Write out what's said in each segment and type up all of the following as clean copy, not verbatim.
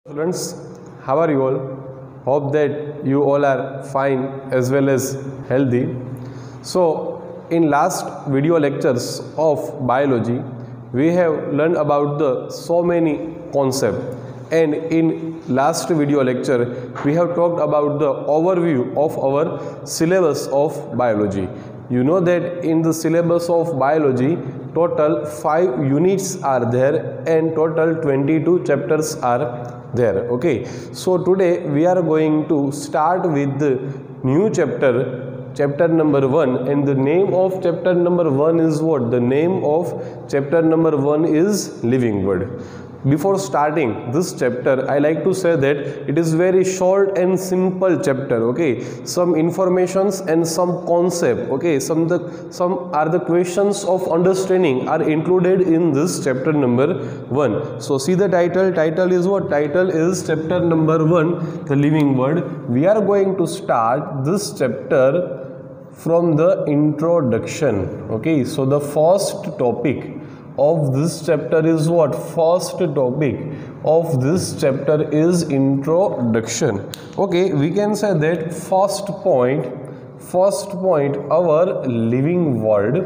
Students, how are you all? Hope that you all are fine as well as healthy. So in last video lectures of biology we have learned about the so many concepts, and in last video lecture we have talked about the overview of our syllabus of biology. You know that in the syllabus of biology total 5 units are there and total 22 chapters are there. Okay, so today we are going to start with the new chapter number 1, and the name of chapter number 1 is what? The name of chapter number 1 is living world. Before starting this chapter, I like to say that it is very short and simple chapter. Okay, some informations and some concept. Okay, some are the questions of understanding are included in this chapter number 1. So see the title. Title is what? Title is chapter number 1, the living world. We are going to start this chapter from the introduction. Okay, so the first topic of this chapter is what? First topic of this chapter is introduction. Okay, we can say that first point our living world.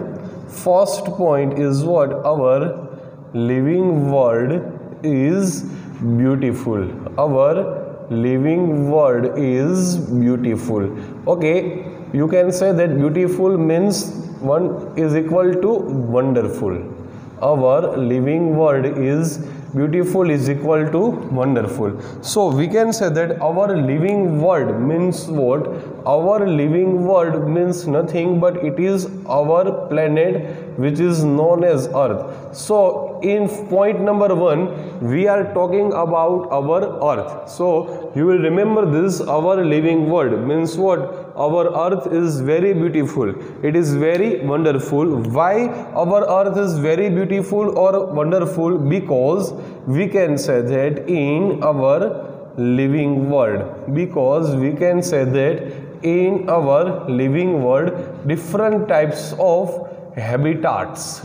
First point is what? Our living world is beautiful. Our living world is beautiful. Okay, you can say that beautiful means one is equal to wonderful. Our living world is beautiful is equal to wonderful. So we can say that our living world means what? Our living world means nothing but it is our planet which is known as Earth. So in point number 1 we are talking about our Earth. So you will remember this, our living world means what? Our Earth is very beautiful. It is very wonderful. Why our Earth is very beautiful or wonderful? Because we can say that in our living world, because we can say that in our living world different types of habitats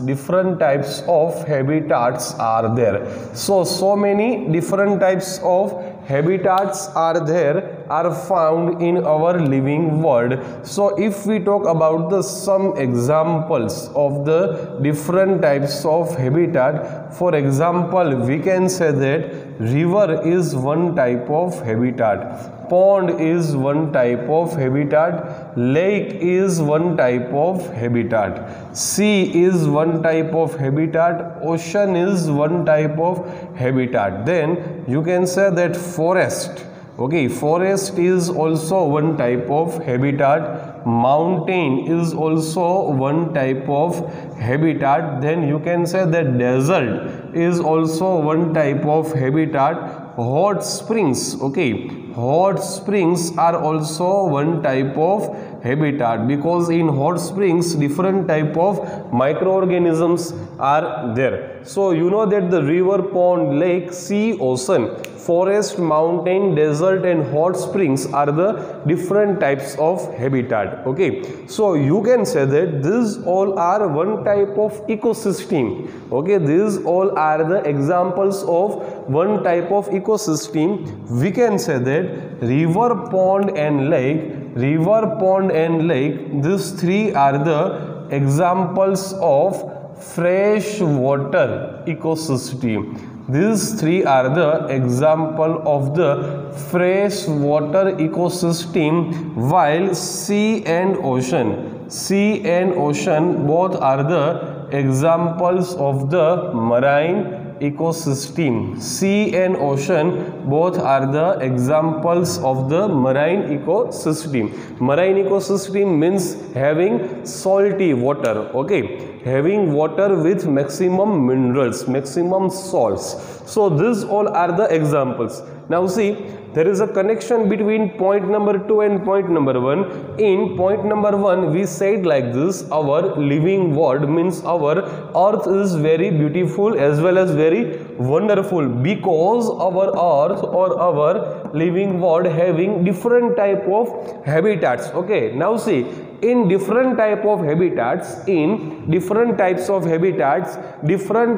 are there. So many different types of habitats are found in our living world. So if we talk about the some examples of the different types of habitat, for example we can say that river is one type of habitat, pond is one type of habitat, lake is one type of habitat, sea is one type of habitat, ocean is one type of habitat. Then you can say that forest. Okay, forest is also one type of habitat, mountain is also one type of habitat. Then you can say that desert is also one type of habitat, hot springs. Okay, hot springs are also one type of habitat, because in hot springs different type of microorganisms are there. So you know that the river, pond, lake, sea, ocean, forest, mountain, desert and hot springs are the different types of habitat. Okay, so you can say that these all are one type of ecosystem. Okay, these all are the examples of one type of ecosystem. We can say that river, pond and lake, these three are the examples of fresh water ecosystem. These three are the example of the fresh water ecosystem, while sea and ocean both are the examples of the marine ecosystem. Sea and ocean both are the examples of the marine ecosystem. Marine ecosystem means having salty water. Okay, having water with maximum minerals, maximum salts. So these all are the examples. Now see, there is a connection between point number 2 and point number 1. In point number 1 we said like this, our living world means our Earth is very beautiful as well as very wonderful, because our Earth or our living world having different type of habitats. Okay, now see, in different type of habitats, different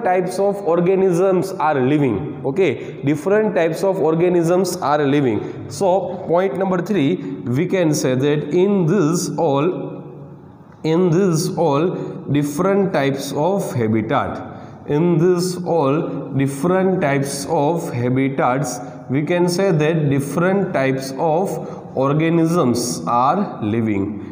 types of organisms are living. Okay, different types of organisms are living. So point number 3, we can say that in this all different types of habitat, we can say that different types of organisms are living.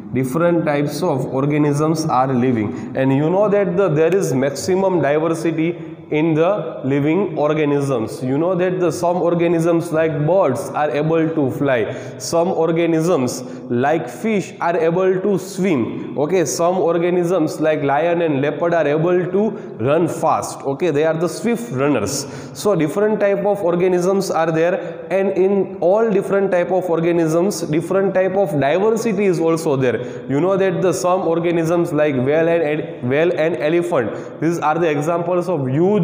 And you know that there is maximum diversity in the living organisms. You know that some organisms like birds are able to fly, some organisms like fish are able to swim. Okay, some organisms like lion and leopard are able to run fast. Okay, they are the swift runners. So different type of organisms are there, and in all different type of organisms, different type of diversity is also there. You know that some organisms like whale and elephant, these are the examples of huge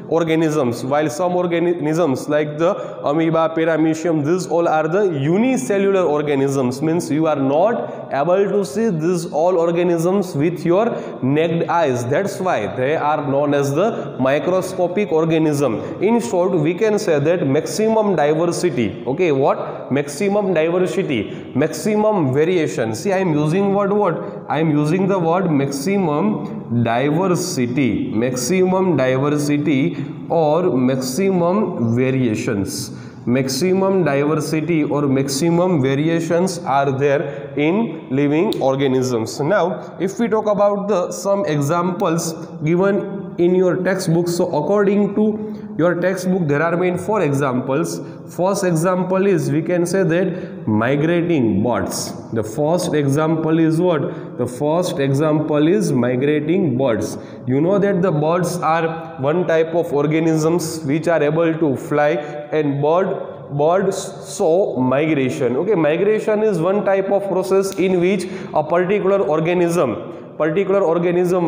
organisms, while some organisms like the amoeba, paramecium, these all are the unicellular organisms, means you are not able to see these all organisms with your naked eyes. That's why they are known as the microscopic organism. In short, we can say that maximum diversity. Okay, what? Maximum diversity, maximum variation. See, I am using word what? I am using the word maximum diversity, or maximum variations. Maximum diversity or maximum variations are there in living organisms. Now, if we talk about some examples given in your textbook, so according to your textbook, there are main 4 examples. First example is, we can say that migrating birds. The first example is what? The first example is migrating birds. You know that the birds are one type of organisms which are able to fly, and birds show migration. Okay, migration is one type of process in which a particular organism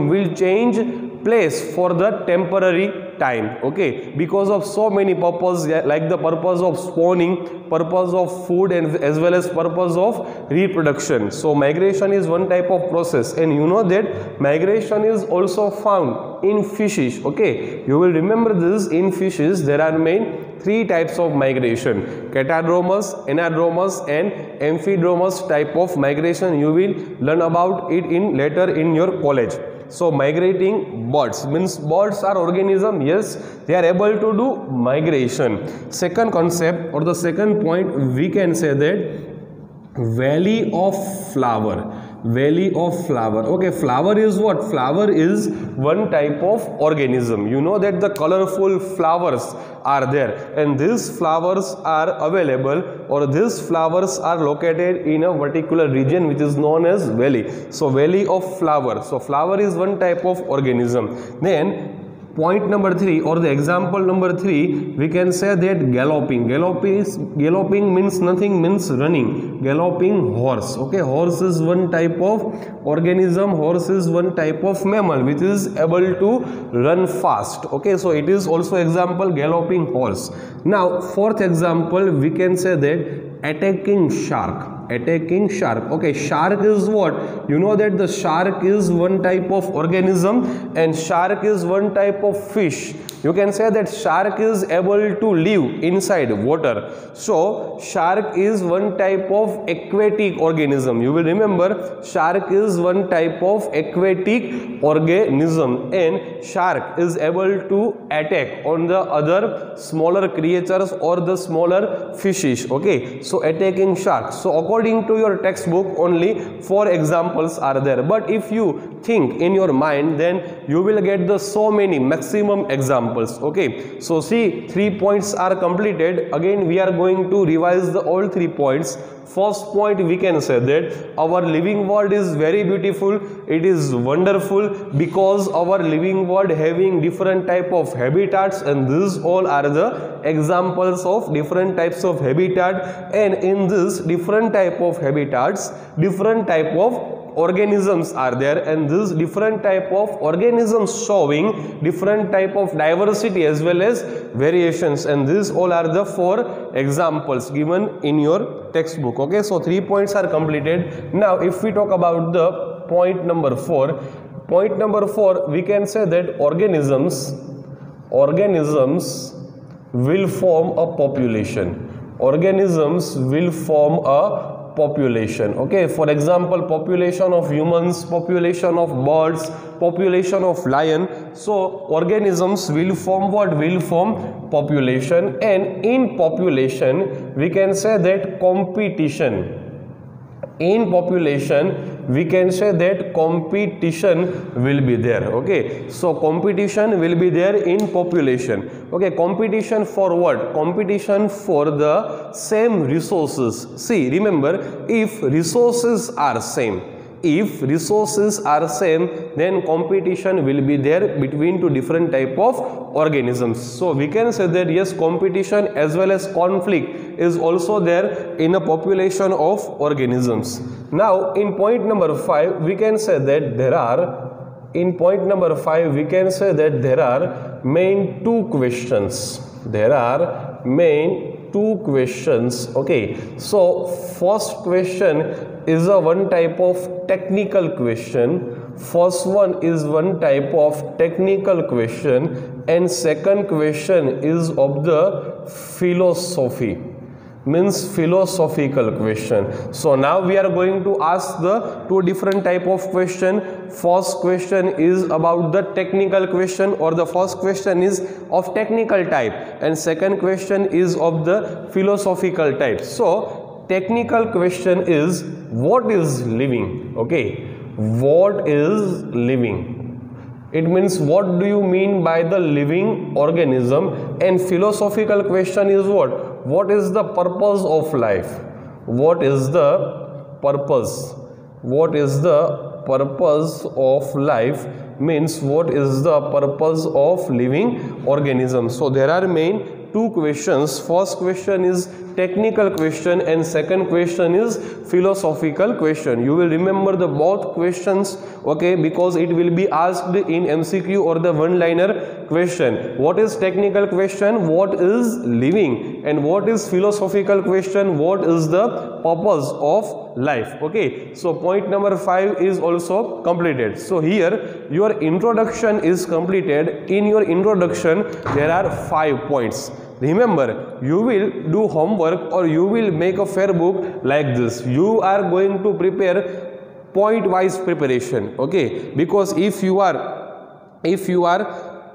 will change place for the temporary time. Okay, because of so many purposes, like the purpose of spawning, purpose of food, and as well as purpose of reproduction. So migration is one type of process, and you know that migration is also found in fishes. Okay, you will remember this. In fishes there are main 3 types of migration: catadromous, anadromous, and amphidromous type of migration. You will learn about it later in your college. So migrating birds means birds are organism, yes, they are able to do migration. Second concept or the second point, we can say that valley of flower. Okay, flower is what? Flower is one type of organism. You know that the colorful flowers are there, and these flowers are available, or these flowers are located in a particular region which is known as valley. So valley of flower. So flower is one type of organism. Then point number 3 or the example number 3, we can say that galloping means nothing, means running. Galloping horse. Okay, horse is one type of organism, horse is one type of mammal which is able to run fast. Okay, so it is also example galloping horse. Now fourth example, we can say that attacking shark. Okay, shark is what? You know that the shark is one type of organism, and shark is one type of fish. You can say that shark is able to live inside water. So shark is one type of aquatic organism. You will remember, shark is one type of aquatic organism, and shark is able to attack on the other smaller creatures or the smaller fishes. Okay, so attacking shark. So according to your textbook, only 4 examples are there, but if you think in your mind, then you will get the so many maximum examples. Okay, so see, 3 points are completed. Again we are going to revise all 3 points. First point, we can say that our living world is very beautiful, it is wonderful, because our living world having different type of habitats, and these all are the examples of different types of habitat. And in this different type of habitats, different type of organisms are there, and this different type of organisms showing different type of diversity as well as variations, and these all are the 4 examples given in your textbook. Okay, so 3 points are completed. Now if we talk about the point number 4, we can say that organisms will form a population. Organisms will form a population. Okay, for example, population of humans, population of birds, population of lion. So organisms will form what? Will form population, and in population we can say that competition. In population we can say that competition will be there. Okay, so competition will be there in population. Okay, competition for what? Competition for the same resources. See, remember, if resources are same, then competition will be there between 2 different type of organisms. So we can say that yes, competition as well as conflict is also there in a population of organisms. Now in point number 5 we can say that there are main 2 questions. Okay, so first question is a one type of technical question. First one is one type of technical question, and second question is of the philosophy, means philosophical question. So now we are going to ask the 2 different type of question. First question is about the technical question, or the first question is of technical type, and second question is of the philosophical type. So technical question is, what is living? Okay, what is living? It means what do you mean by the living organism? And philosophical question is what is the purpose of life? What is the purpose of life? Means what is the purpose of living organism? So there are main 2 questions. First question is technical question, and second question is philosophical question. You will remember the both questions, okay, because it will be asked in MCQ or the one-liner question. What is technical question? What is living? And what is philosophical question? What is the purpose of life? Okay, so point number 5 is also completed. So here your introduction is completed. In your introduction there are 5 points. Remember, you will do homework or you will make a fair book like this. You are going to prepare point wise preparation. Okay, because if you are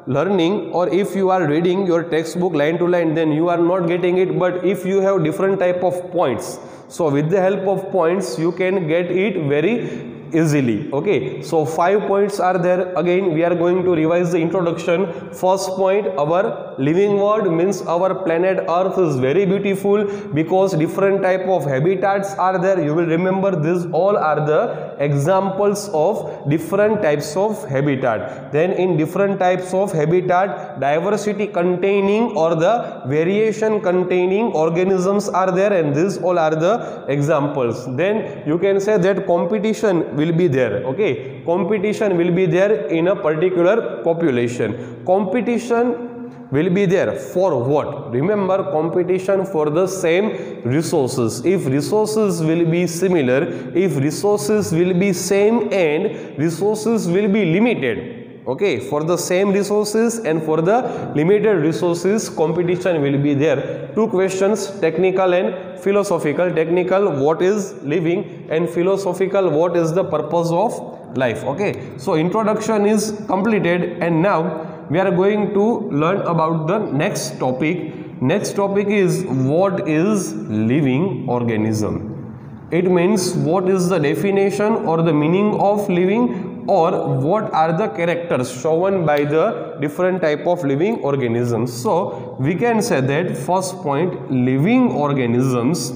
learning or if you are reading your textbook line to line, then you are not getting it. But if you have different type of points, so with the help of points you can get it very easily. Okay, so 5 points are there. Again we are going to revise the introduction. First point, our living world, means our planet Earth is very beautiful because different type of habitats are there. You will remember these all are the examples of different types of habitat. Then in different types of habitat, diversity containing or the variation containing organisms are there, and these all are the examples. Then you can say that competition will be there. Okay, competition will be there in a particular population. Competition will be there for what? Remember, competition for the same resources. If resources will be similar, if resources will be same and resources will be limited, okay, for the same resources and for the limited resources, competition will be there. 2 questions, technical and philosophical. Technical, what is living, and philosophical, what is the purpose of life. Okay, so introduction is completed, and now we are going to learn about the next topic. Next topic is, what is living organism? It means what is the definition or the meaning of living, or what are the characters shown by the different type of living organisms. So we can say that first point, living organisms,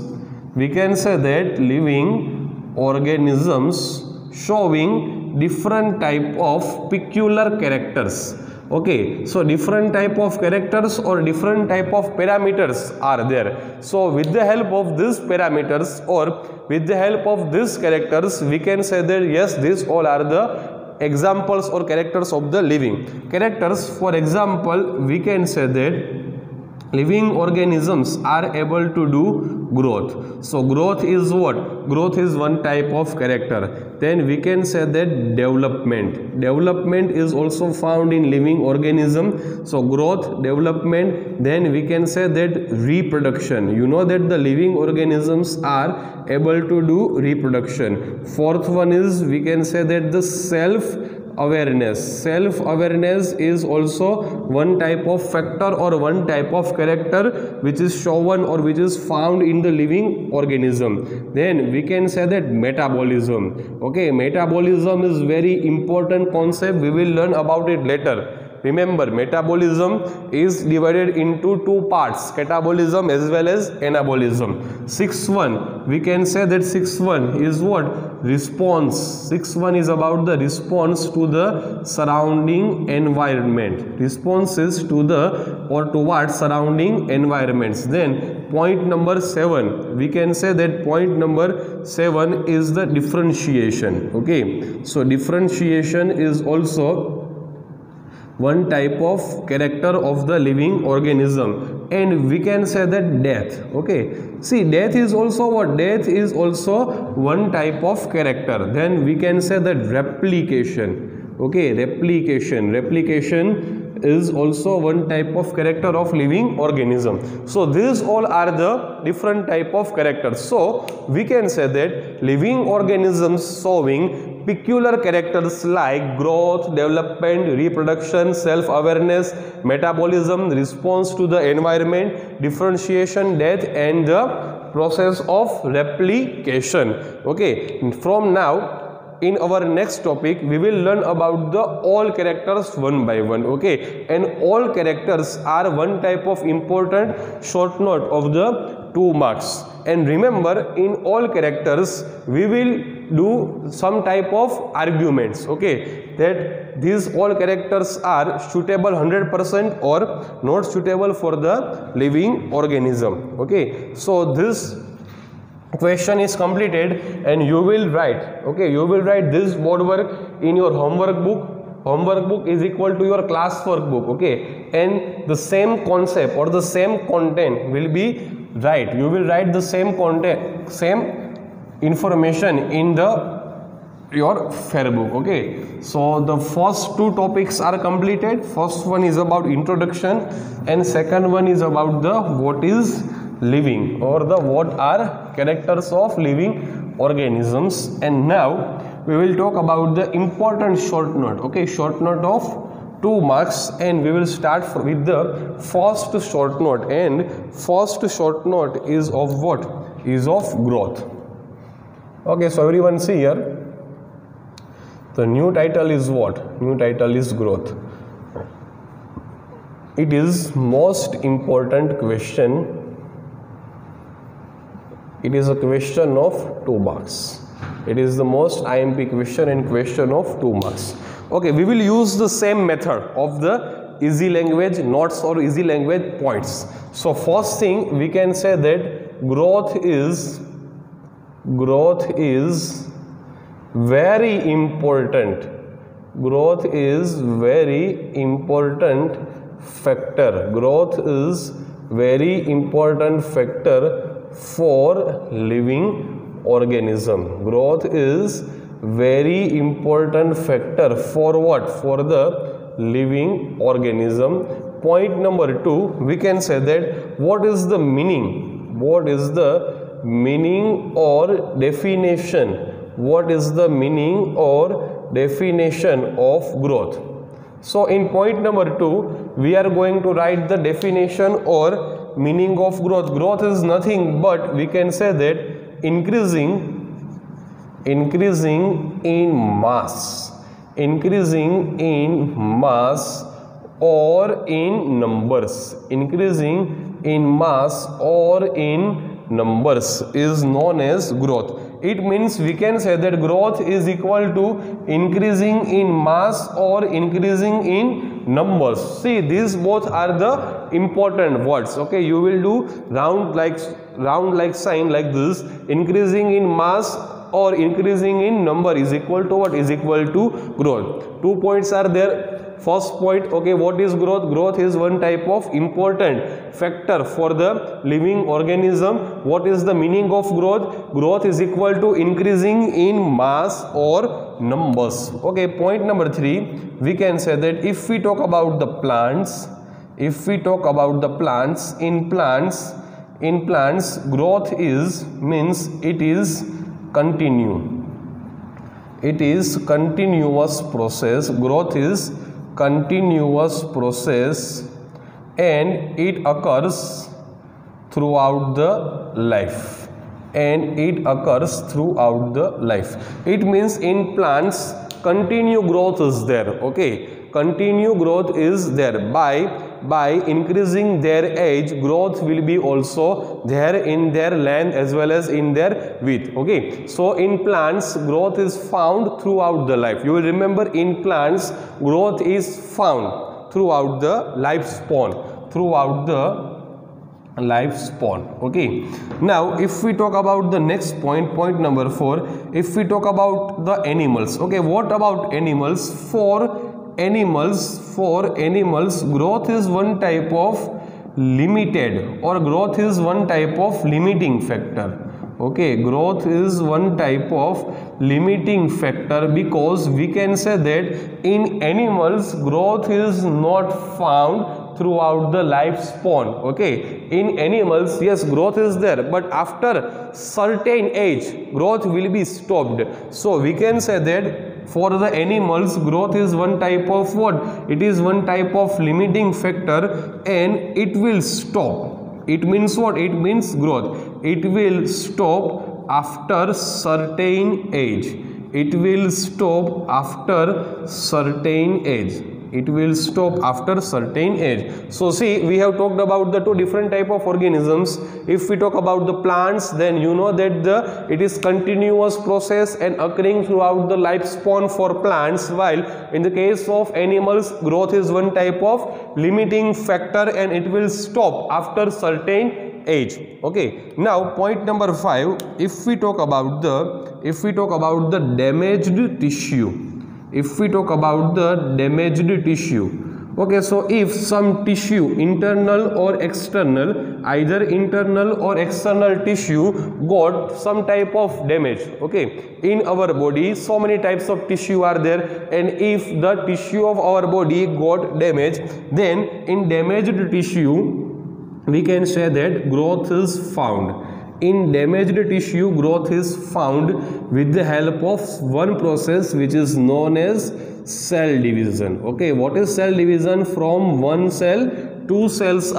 we can say that living organisms showing different type of peculiar characters. Okay, so different type of characters or different type of parameters are there. So with the help of these parameters or with the help of these characters, we can say that yes, these all are the examples or characters of the living. Characters, for example, we can say that living organisms are able to do growth. So growth is what? Growth is one type of character. Then we can say that development. Development is also found in living organism. So growth, development. Then we can say that reproduction. You know that the living organisms are able to do reproduction. Fourth one is, we can say that the self-awareness. Self-awareness is also one type of factor or one type of character which is shown or which is found in the living organism. Then we can say that metabolism. Okay, metabolism is very important concept. We will learn about it later. Remember, metabolism is divided into two parts, catabolism as well as anabolism. Sixth one, we can say that sixth one is what? Response. Sixth one is about the response to the surrounding environment. Responses to the or towards surrounding environments. Then point number 7, we can say that point number 7 is the differentiation. Okay, so differentiation is also one type of character of the living organism. And we can say that death. Okay, see, death is also what? Death is also one type of character. Then we can say that replication. Okay, replication is also one type of character of living organism. So these all are the different type of characters. So we can say that living organisms showing peculiar characters like growth, development, reproduction, self-awareness, metabolism, response to the environment, differentiation, death, and the process of replication. Okay, from now in our next topic we will learn about the all characters one by one. Okay, and all characters are one type of important short note of the 2 marks. And remember, in all characters we will do some type of arguments. Okay, that these all characters are suitable 100% or not suitable for the living organism. Okay, so this question is completed and you will write. Okay, you will write this board work in your homework book. Homework book is equal to your classwork book. Okay, and the same concept or the same content will be right. You will write the same content, same information in your fair book. Okay, so the first 2 topics are completed. First one is about introduction and second one is about the what is living or the what are characters of living organisms. And now we will talk about the important short note. Okay, short note of 2 marks, and we will start with the first short note. And first short note is of what? Is of growth. Okay, so everyone see here, the new title is what? New title is growth. It is most important question. It is a question of 2 marks. It is the most IMP question and question of 2 marks. Okay, we will use the same method of the easy language notes or easy language points. So first thing we can say that growth is very important. Growth is very important factor. Growth is very important factor for living organism. Growth is very important factor for what? For the living organism. Point number 2, we can say that what is the meaning? What is the meaning or definition? What is the meaning or definition of growth? So in point number 2, we are going to write the definition or meaning of growth. Growth is nothing but we can say that increasing in mass, increasing in mass or in numbers, increasing in mass or in numbers is known as growth. It means we can say that growth is equal to increasing in mass or increasing in numbers. See, these both are the important words. Okay, you will do round like sign like this. Increasing in mass or increasing in number is equal to what? Is equal to growth. 2 points are there. First point, okay, what is growth? Growth is one type of important factor for the living organism. What is the meaning of growth? Growth is equal to increasing in mass or numbers. Okay, point number 3, we can say that if we talk about the plants, in plants growth is means it is continuous process. Growth is continuous process and it occurs throughout the life. It means in plants continue growth is there. Okay, continue growth is there. By increasing their age, growth will be also there in their length as well as in their width. Okay, so in plants growth is found throughout the life. You will remember, in plants growth is found throughout the lifespan. Okay, now if we talk about the next point, point number 4, if we talk about the animals. Okay, what about animals? For animals growth is one type of limited, or growth is one type of limiting factor. Okay, growth is one type of limiting factor, because we can say that in animals growth is not found throughout the lifespan. Okay, in animals, yes, growth is there, but after certain age growth will be stopped. So we can say that for the animals growth is one type of what? It is one type of limiting factor and it will stop. It means what? It means growth. It will stop after certain age. It will stop after certain age. It will stop after certain age. So see, we have talked about the two different type of organisms. If we talk about the plants, then you know that it is continuous process and occurring throughout the lifespan for plants, while in the case of animals growth is one type of limiting factor and it will stop after certain age. Okay, now point number 5, if we talk about the damaged tissue. If we talk about the damaged tissue, okay, so if some tissue, internal or external, either internal or external tissue got some type of damage, okay, in our body so many types of tissue are there, and if the tissue of our body got damaged, then in damaged tissue we can say that growth is found. In damaged tissue growth is found with the help of one process which is known as cell division. Okay, what is cell division? From one cell two cells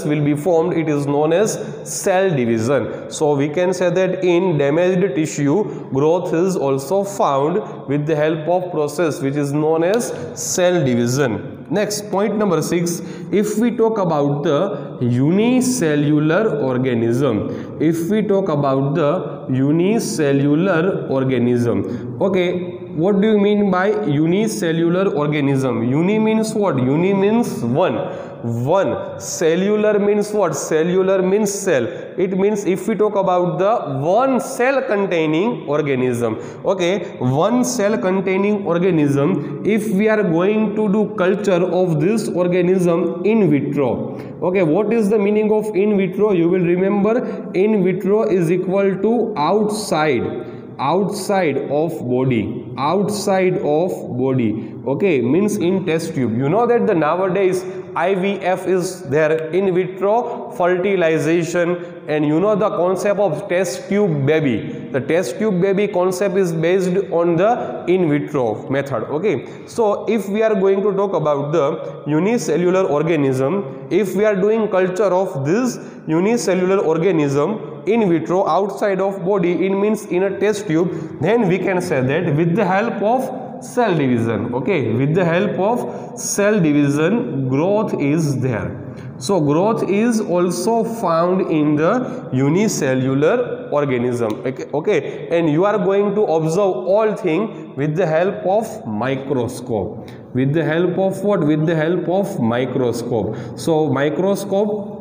will be formed. It is known as cell division. So we can say that in damaged tissue growth is also found with the help of process which is known as cell division. Next, point number 6, if we talk about the unicellular organism. If we talk about the unicellular organism, okay, what do you mean by unicellular organism? Uni means what? Uni means one. Cellular means what? Cellular means cell. It means if we talk about the one cell containing organism, okay, one cell containing organism, if we are going to do culture of this organism in vitro, okay, what is the meaning of in vitro? You will remember, in vitro is equal to outside of body, okay, means in test tube. You know that the nowadays IVF is there, in vitro fertilization, and you know the concept of test tube baby. The test tube baby concept is based on the in vitro method. Okay, so if we are going to talk about the unicellular organism, if we are doing culture of this unicellular organism in vitro outside of body, it means in a test tube, then we can say that with the help of cell division. Okay, with the help of cell division, growth is there. So growth is also found in the unicellular organism. Okay, and you are going to observe all things with the help of microscope. With the help of what? With the help of microscope. So microscope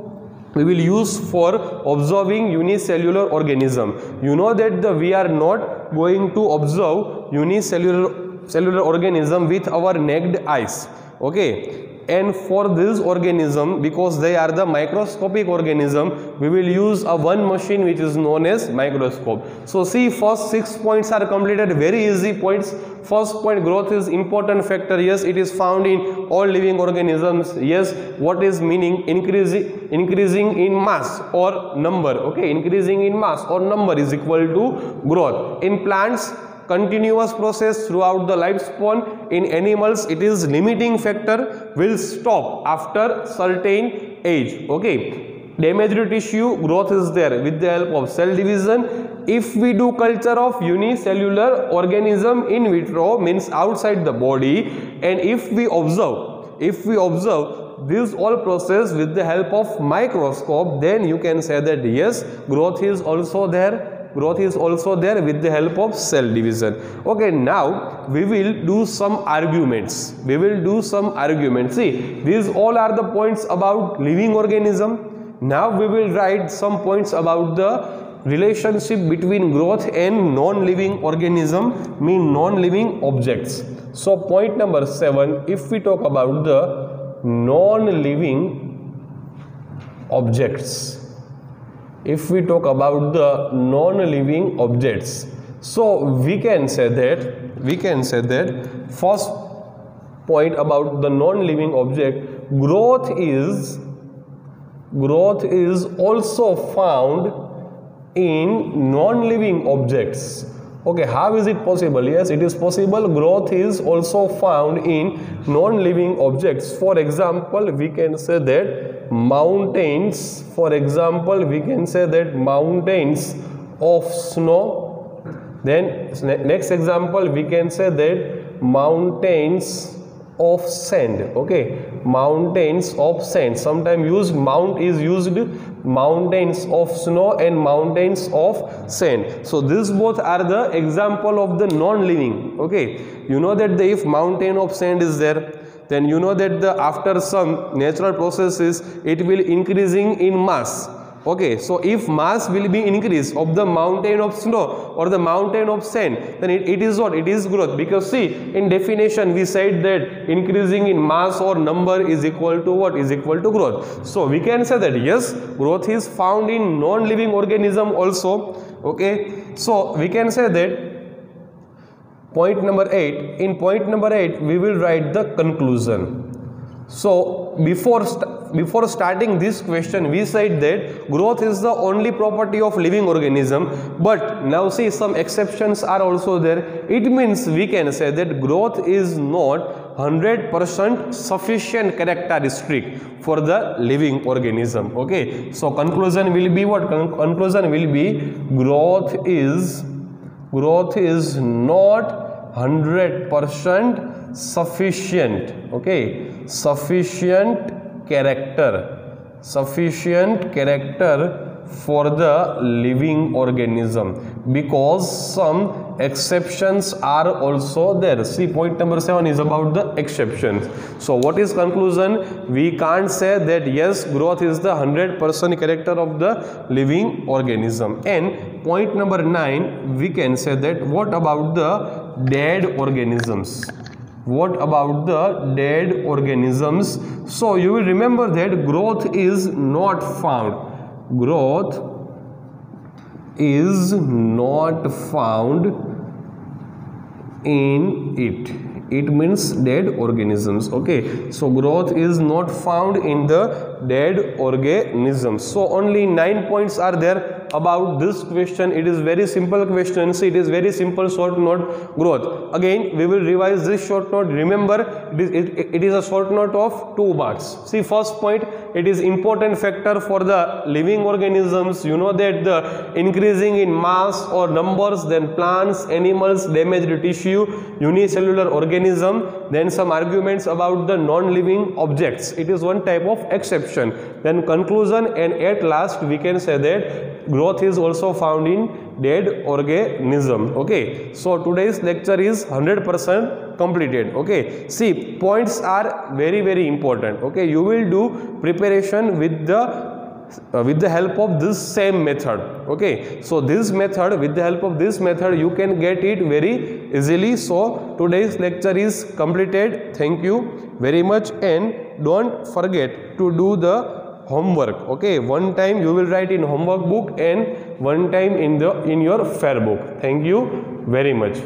we will use for observing unicellular organism. You know that we are not going to observe unicellular organism with our naked eyes. Okay, and for this organism, because they are the microscopic organism, we will use a one machine which is known as microscope. So see, first 6 points are completed, very easy points. First point, growth is important factor. Yes, it is found in all living organisms. Yes, what is meaning? Increasing in mass or number. Okay, increasing in mass or number is equal to growth. In plants, continuous process throughout the lifespan. In animals, it is limiting factor, will stop after certain age. Okay, damaged tissue, growth is there with the help of cell division. If we do culture of unicellular organism in vitro, means outside the body, and if we observe this all process with the help of microscope, then you can say that yes, growth is also there. Growth is also there with the help of cell division. Okay, now we will do some arguments. See, these all are the points about living organism. Now we will write some points about the relationship between growth and non-living organism, mean non-living objects. So point number 7, if we talk about the non-living objects, if we talk about the non-living objects, so we can say that first point about the non-living object, growth is also found in non-living objects. Okay, how is it possible? Yes, it is possible. Growth is also found in non-living objects. For example, we can say that mountains. For example, we can say that mountains of snow. Then next example, we can say that mountains of sand. Okay, mountains of sand. Sometimes mount is used mountains of snow and mountains of sand. So these both are the example of the non-living. Okay, you know that if mountain of sand is there, then you know that after some natural processes it will increasing in mass. Okay, so if mass will be increased of the mountain of snow or the mountain of sand, then it is what? It is growth. Because see, in definition we said that increasing in mass or number is equal to what? Is equal to growth. So we can say that yes, growth is found in non-living organism also. Okay, so we can say that point number 8. In point number 8, we will write the conclusion. So before starting this question, we said that growth is the only property of living organism, but now see, some exceptions are also there. It means we can say that growth is not 100% sufficient characteristic for the living organism. Okay, so conclusion will be what? Conclusion will be growth is not 100% sufficient. Okay, sufficient character for the living organism, because some exceptions are also there. See, point number 7 is about the exceptions. So what is conclusion? We can't say that yes, growth is the 100% character of the living organism. And point number 9, we can say that what about the dead organisms? What about the dead organisms? So you will remember that growth is not found. Growth is not found in it. It means dead organisms. Okay, so growth is not found in the dead organisms. So only 9 points are there about this question. It is very simple question. See, it is very simple short note, growth. Again, we will revise this short note. Remember, it is a short note of 2 marks. See, first point, it is important factor for the living organisms. You know that the increasing in mass or numbers, then plants, animals, damaged tissue, unicellular organism, then some arguments about the non-living objects. It is one type of exception. Then conclusion, and at last we can say that growth is also found in dead organism. Okay, so today's lecture is 100% completed. Okay, see, points are very important. Okay, you will do preparation with the help of this same method. Okay, so this method, with the help of this method, you can get it very easily. So today's lecture is completed. Thank you very much, and don't forget to do the homework. Okay, one time you will write in homework book and one time in your fair book. Thank you very much.